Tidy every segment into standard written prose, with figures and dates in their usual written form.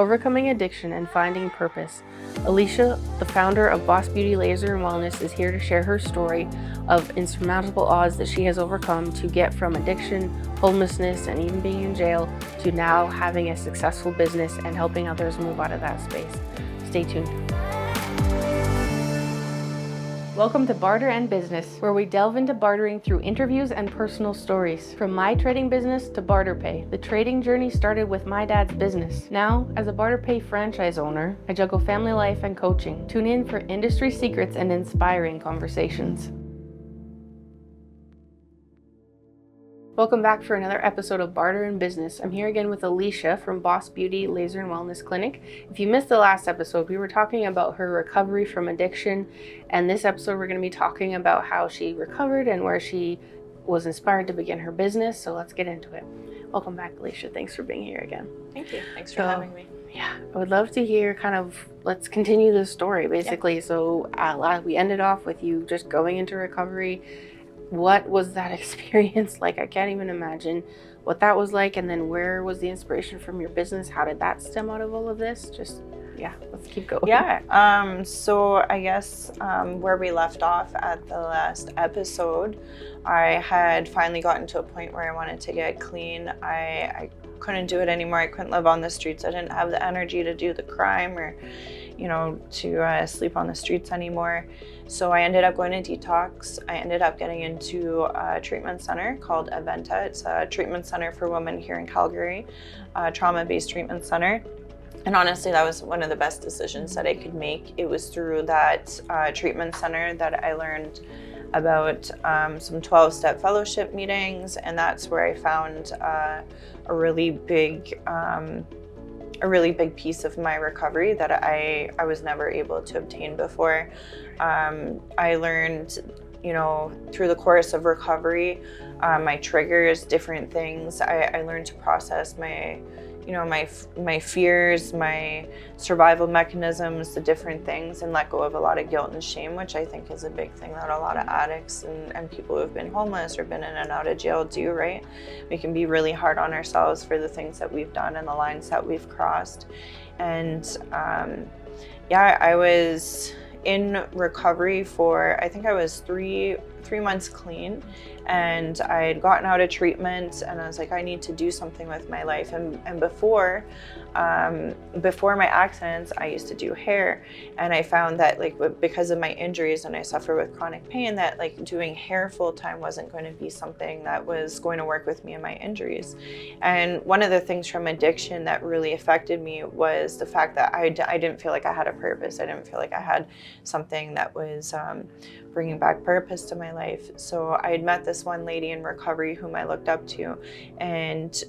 overcoming addiction and finding purpose. Alisha, the founder of Boss Beauty Laser and Wellness, is here to share her story of insurmountable odds that she has overcome to get from addiction, homelessness, and even being in jail to now having a successful business and helping others move out of that space. Stay tuned. Welcome to Barter and Business, where we delve into bartering through interviews and personal stories. From my trading business to Barter Pay, the trading journey started with my dad's business. Now, as a Barter Pay franchise owner, I juggle family life and coaching. Tune in for industry secrets and inspiring conversations. Welcome back for another episode of Barter and Business. I'm here again with Alisha from Boss Beauty Laser and Wellness Clinic. If you missed the last episode, we were talking about her recovery from addiction, and this episode we're going to be talking about how she recovered and where she was inspired to begin her business. So let's get into it. Welcome back, Alisha. Thanks for being here again. Thank you. Thanks for having me. Yeah, I would love to hear let's continue the story basically. Yeah. So we ended off with you just going into recovery. What was that experience like? I can't even imagine what that was like. And then where was the inspiration from your business? How did that stem out of all of this? Let's keep going. Yeah. So I guess where we left off at the last episode, I had finally gotten to a point where I wanted to get clean. I couldn't do it anymore. I couldn't live on the streets. I didn't have the energy to do the crime or, to sleep on the streets anymore. So I ended up going to detox. I ended up getting into a treatment center called Aventa. It's a treatment center for women here in Calgary, a trauma-based treatment center. And honestly, that was one of the best decisions that I could make. It was through that treatment center that I learned about some 12-step fellowship meetings, and that's where I found a really big piece of my recovery that I was never able to obtain before. I learned, through the course of recovery, my triggers, different things. I learned to process my fears, my survival mechanisms, the different things, and let go of a lot of guilt and shame, which I think is a big thing that a lot of addicts and people who have been homeless or been in and out of jail do, right? We can be really hard on ourselves for the things that we've done and the lines that we've crossed. And I was in recovery for, I think I was three months clean, and I had gotten out of treatment, and I was like, I need to do something with my life. And before my accidents, I used to do hair, and I found that because of my injuries and I suffer with chronic pain, that doing hair full time wasn't going to be something that was going to work with me and my injuries. And one of the things from addiction that really affected me was the fact that I didn't feel like I had a purpose. I didn't feel like I had something that was bringing back purpose to my life. So I had met this one lady in recovery whom I looked up to, and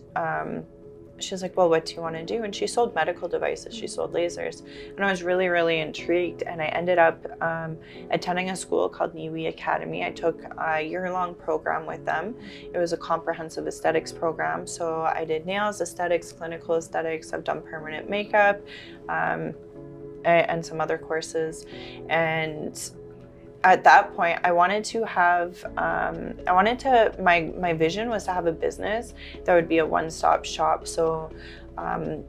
she was like, well, what do you want to do? And she sold medical devices. She sold lasers. And I was really, really intrigued. And I ended up attending a school called Niwi Academy. I took a year-long program with them. It was a comprehensive aesthetics program. So I did nails, aesthetics, clinical aesthetics. I've done permanent makeup and some other courses. And at that point, I wanted to have, my vision was to have a business that would be a one-stop shop. So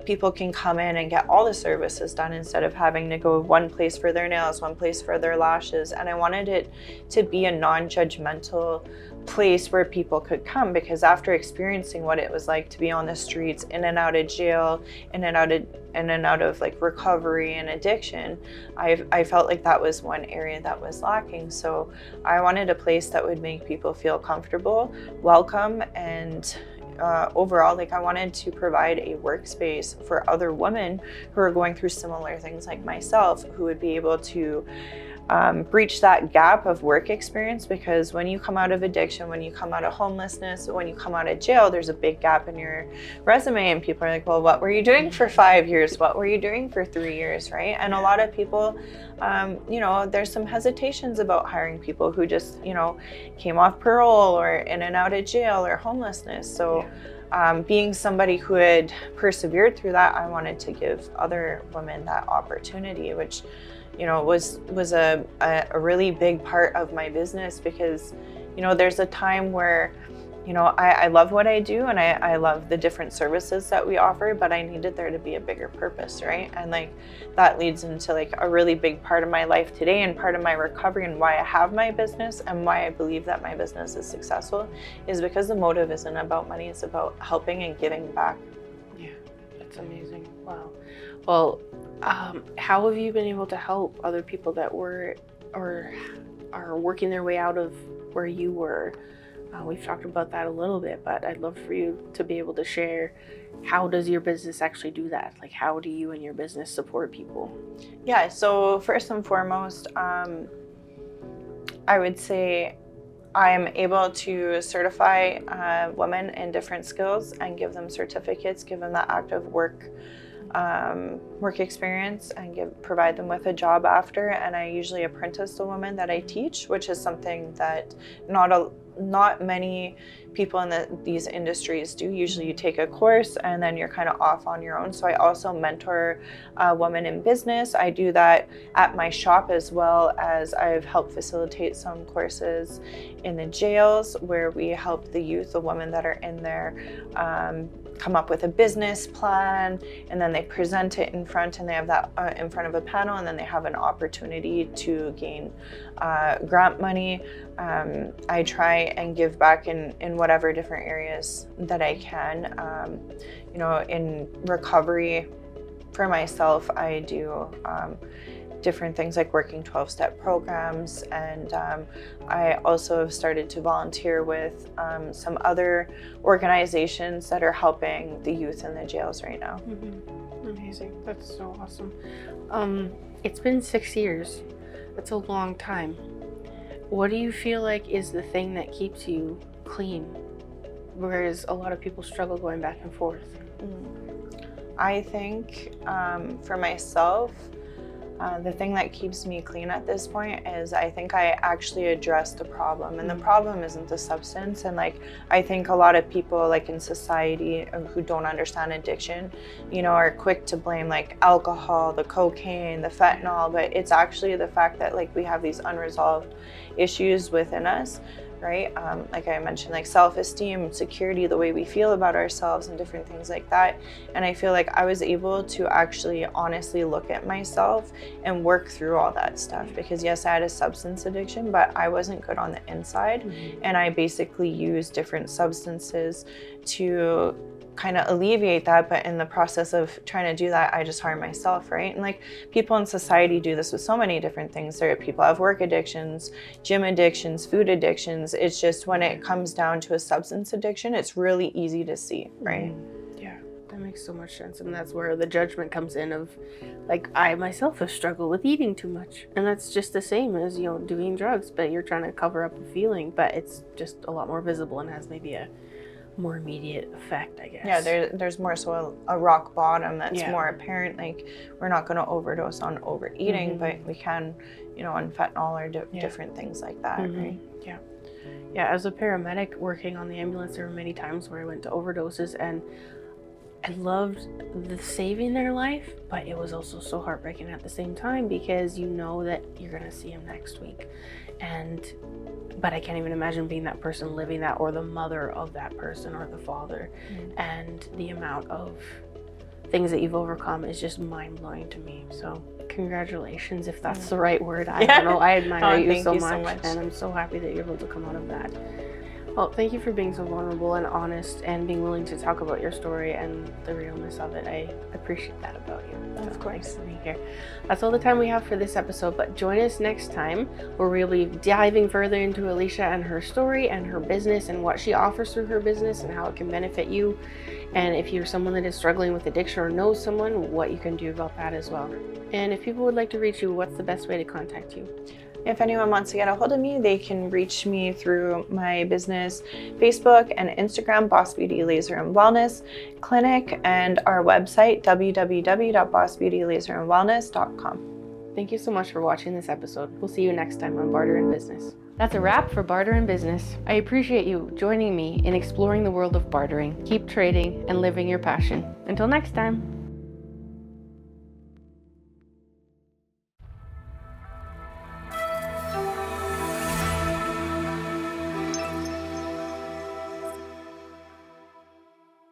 people can come in and get all the services done instead of having to go one place for their nails, one place for their lashes. And I wanted it to be a non-judgmental place where people could come, because after experiencing what it was like to be on the streets, in and out of jail, in and out of recovery and addiction, I felt like that was one area that was lacking. So I wanted a place that would make people feel comfortable, welcome, and overall, I wanted to provide a workspace for other women who are going through similar things like myself, who would be able to breach that gap of work experience. Because when you come out of addiction, when you come out of homelessness, when you come out of jail, there's a big gap in your resume, and people are like, well, what were you doing for 5 years? What were you doing for 3 years, right? And a lot of people, there's some hesitations about hiring people who just, came off parole or in and out of jail or homelessness. So being somebody who had persevered through that, I wanted to give other women that opportunity, which was a really big part of my business, because there's a time where I love what I do, and I love the different services that we offer, but I needed there to be a bigger purpose, right? And like that leads into like a really big part of my life today, and part of my recovery, and why I have my business and why I believe that my business is successful is because the motive isn't about money, it's about helping and giving back. Yeah, that's amazing. Wow. Well, how have you been able to help other people that were or are working their way out of where you were? We've talked about that a little bit, but I'd love for you to be able to share, how does your business actually do that? Like, how do you and your business support people? Yeah, so first and foremost, I would say I'm able to certify women in different skills and give them certificates, give them that active work experience, and provide them with a job after. And I usually apprentice the women that I teach, which is something that not many people in these industries do. Usually you take a course and then you're kind of off on your own. So I also mentor women in business. I do that at my shop, as well as I've helped facilitate some courses in the jails where we help the youth, the women that are in there, come up with a business plan, and then they present it in front, and they have that in front of a panel, and then they have an opportunity to gain grant money. I try and give back in whatever different areas that I can. In recovery for myself, I do different things like working 12-step programs, and I also have started to volunteer with some other organizations that are helping the youth in the jails right now. Mm-hmm. Amazing. That's so awesome. It's been 6 years. That's a long time. What do you feel like is the thing that keeps you clean, whereas a lot of people struggle going back and forth? I think for myself, the thing that keeps me clean at this point is I think I actually addressed the problem, and the problem isn't the substance. And like, I think a lot of people like in society who don't understand addiction, are quick to blame like alcohol, the cocaine, the fentanyl, but it's actually the fact that like we have these unresolved issues within us, right? Like I mentioned, like self-esteem, security, the way we feel about ourselves, and different things like that. And I feel like I was able to actually honestly look at myself and work through all that stuff, because yes, I had a substance addiction, but I wasn't good on the inside. Mm-hmm. And I basically used different substances to kind of alleviate that, but in the process of trying to do that, I just harm myself, right? And like, people in society do this with so many different things. People have work addictions, gym addictions, food addictions. It's just when it comes down to a substance addiction, it's really easy to see, right? Yeah, that makes so much sense. And that's where the judgment comes in of like, I myself have struggled with eating too much, and that's just the same as doing drugs, but you're trying to cover up a feeling, but it's just a lot more visible and has maybe a more immediate effect, I guess. Yeah, there's more so a rock bottom that's more apparent. Like, we're not going to overdose on overeating, but we can, on fentanyl or different things like that, right? Yeah, as a paramedic working on the ambulance, there were many times where I went to overdoses, and I loved saving their life, but it was also so heartbreaking at the same time, because you know that you're going to see him next week. But I can't even imagine being that person living that, or the mother of that person, or the father. And the amount of things that you've overcome is just mind-blowing to me. So congratulations, if that's the right word. I don't know. I admire you so much, and I'm so happy that you're able to come out of that. Well, thank you for being so vulnerable and honest, and being willing to talk about your story and the realness of it. I appreciate that about you. Of course. Thanks for being here. That's all the time we have for this episode, but join us next time, where we'll be diving further into Alisha and her story and her business, and what she offers through her business and how it can benefit you. And if you're someone that is struggling with addiction or knows someone, what you can do about that as well. And if people would like to reach you, what's the best way to contact you? If anyone wants to get a hold of me, they can reach me through my business Facebook and Instagram, Boss Beauty Laser and Wellness Clinic, and our website, www.bossbeautylaserandwellness.com. Thank you so much for watching this episode. We'll see you next time on Barter and Business. That's a wrap for Barter and Business. I appreciate you joining me in exploring the world of bartering. Keep trading and living your passion. Until next time.